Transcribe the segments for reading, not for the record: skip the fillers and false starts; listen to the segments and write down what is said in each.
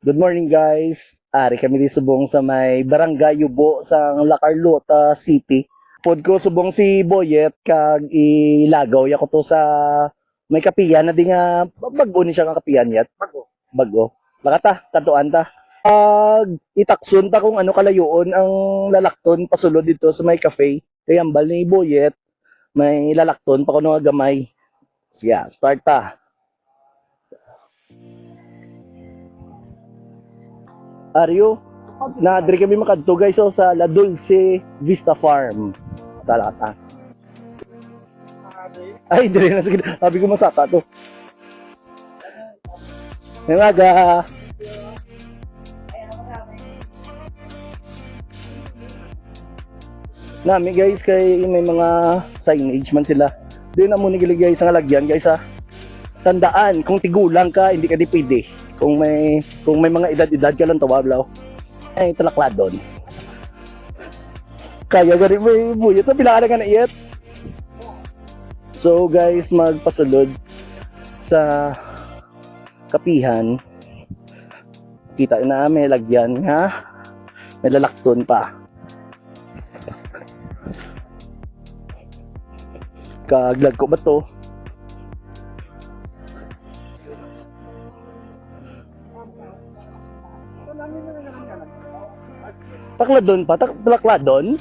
Good morning guys. Ari kami di subong sa may Barangay Yubo sa La Carlota City. Pod ko subong si Boyet kag ilagaw ya ko to sa may kapiyan na di nga bago ni siya nga kapiyan yat. Bago. Lakata, tatuan ta. Itakson ta kung ano kalayoon ang lalakton pasulod dito sa may cafe. Kaya ambal ni Boyet may lalakton pa kuno nga gamay. Sige, start ta. Aryo, na diri kami makadto guys so, sa La Dulce Vista Farm. Talata. Ay, diri na sige. Sabi ko masaka to. May maga. Nami guys kay may mga signage man sila. Di na mo ni guys ang lagyan guys ha. Tandaan, kung tigulang ka, hindi ka di pwede. Kung may mga edad-edad ka lang tawablaw. Ay, talakladon. Kaya gani may buyot na pila ka na iyat. So guys, magpasulod sa kapihan. Kita na may lagyan ha. May lalakton pa. Kaglag ko ba to? Takladon pa? Takladon?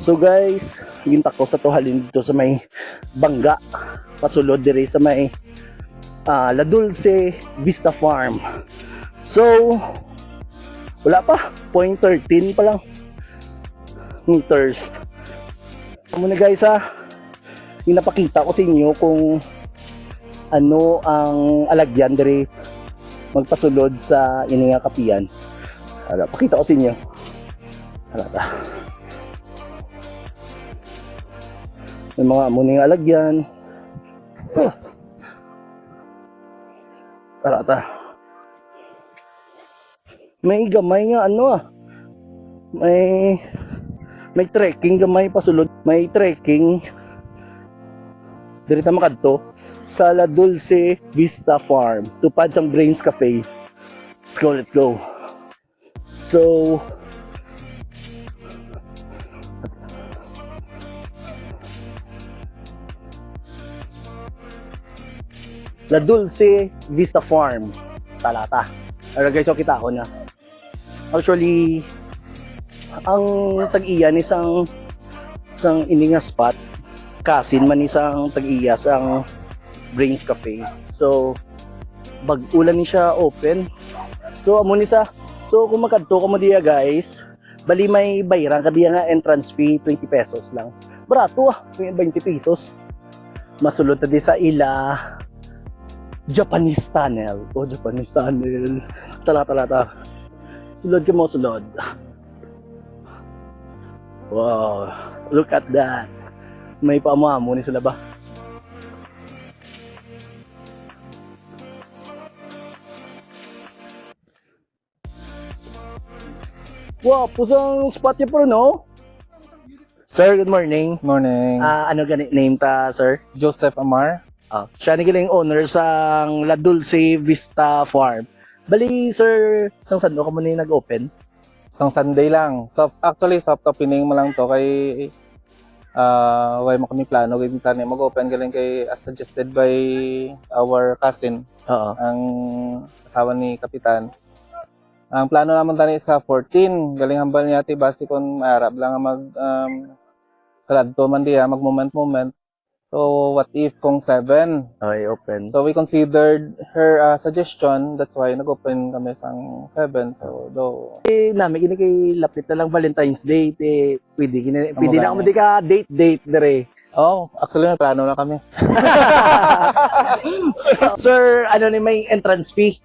So guys, gintak ko sa tuhalin dito sa may bangga. Pasulod diri sa may La Dulce Vista Farm. So, wala pa. 0.13 pa lang meters. Muna guys ha, pinapakita ko sa inyo kung ano ang alagyan diri magpasulod sa ininga kapiyan. Pakita ko sa inyo. Alata. May mga muning alagyan. Alata. May gamay nga ano may trekking gamay pasulod. May trekking diri ta makadto sa La Dulce Vista Farm. Tupad sang Brains Cafe. Let's go. So, La Dulce Vista Farm. Talata. Pero guys, so kita ko na. Actually, ang tag-iya ni sang ininga spot. Kasin man isang tag-iya sang Brains Cafe. So, bag-ulan ni siya open. So, amo ni sa. So, kung makadto ka mo diya guys, bali may bayrang ka diya nga entrance fee 20 pesos lang. Barato 20 pesos. Masulod ta di sa ila Japanese tunnel. Japanese tunnel. Talata. Sulod ka mo, sulod. Wow, look at that. May paamamo ni sila ba? Wow, pusang spot niya po no? Sir, good morning. Morning. Ano ganit name ta, sir? Joseph Amar. Siya ni giling owner sa La Dulce Vista Farm. Bali, sir, sang sando ka mo na nag-open? Isang Sunday lang. So, actually, soft opening mo lang to kay way mo kami plano kay tani mag-open galing kay as suggested by our cousin, Oo. ang asawa ni Kapitan. Ang plano naman tani sa 14, galing hambal niya ti base kon arab lang ang mag kaladto man diya mag moment. So what if kung 7? Okay, open. So we considered her suggestion, that's why nag-open kami sang 7. So do Nami gini kay lapit na lang Valentine's Day, pwede Amo na ako di ka date dire. actually may plano na kami. Sir, ano ni may entrance fee?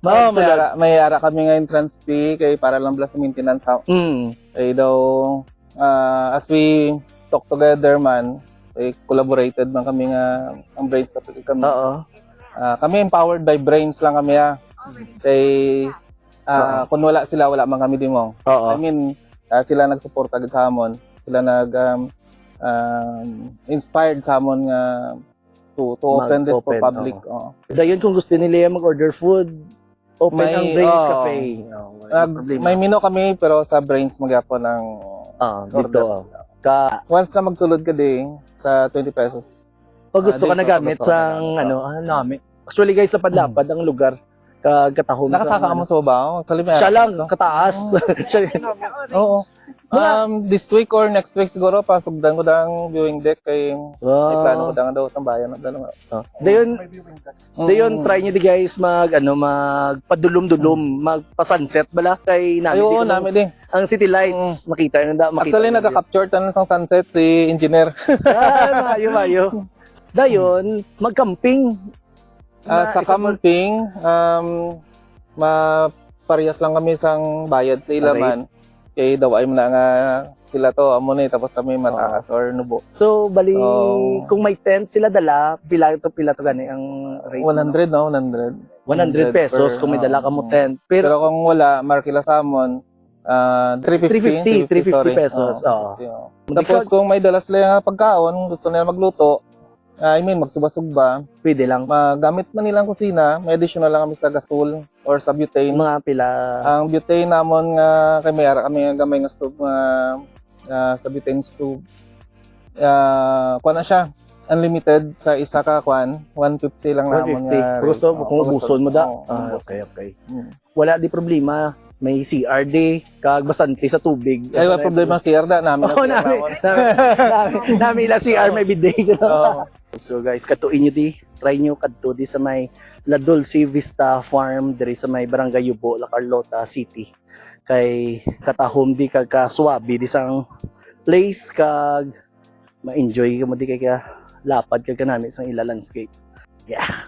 May ara kami nga entrance fee kay para lang plus maintenance ha. Kay daw as we talk together man, collaborated man kami nga ang Brains kapag kami. Oo. Kami empowered by Brains lang kami Kay kung wala sila, wala man kami dimo. Oo. I mean, sila nagsuporta sa amon. Sila nag inspired sa amon nga to open this for Mag-open, public. Oo. Dayon kung gusto nila mag-order food, open May- ang Brains oo. Cafe. Walang problema. May menu kami pero sa Brains magyapon ng Dito. order. Once na magsulod ka din sa 20 pesos. Pag gusto ka dito, nagamit gusto ka sa nagamit, namin. Actually guys, lapad-lapad ang lugar. Katahom. Nakasaka mo sa baba? Siya lang, kataas. Siya- Oo. This week or next week siguro pasugdan ko dang viewing deck kay may plano ko dang daw ng bayan ng dalawa. Dayon try niyo di guys magpadulom-dulom, magpa-sunset bala kay namin. Ayun, namin din. Ang city lights makita makita. Actually nagka-capture tanan sang sunset si engineer. Mayo. Dayon mag-camping. Sa camping, parehas lang kami sang bayad sa ilaman. Kay daw ay na nga sila to amo ni tapos kami mataas or nubo. So bali So, kung may tent sila dala, pila to gani ang rate? 100 no, 100. 100 pesos kung may dala ka mo tent. Pero Pero kung wala, markila salmon, 350 pesos. Oo. Tapos kung may dala sila nga pagkaon, gusto nila magluto, magsubasugba, pwede lang. magamit man nilang kusina, may additional lang kami sa gasol or sa butane. Mga pila. Ang butane namon nga kay may ara kami nga gamay nga stove nga sa butane stove. Kuha na siya. Unlimited sa isa ka kwan, 150 lang namon 150. nga. Gusto kung ubuson mo da. Oo, Okay. Wala di problema. May CRD, kag bastante sa tubig. Ay, wala problema si Erda namin. Oo, namin ilang CR may bidet. Oo. So guys, katuin nyo di, try nyo kadto di sa may La Dulce Vista Farm, diri sa may Barangay Yubo, La Carlota City. Kay katahom di kag kaswabi di sang place kag ma-enjoy ka mo di kay ka lapad kag kanami sang ila landscape. Yeah.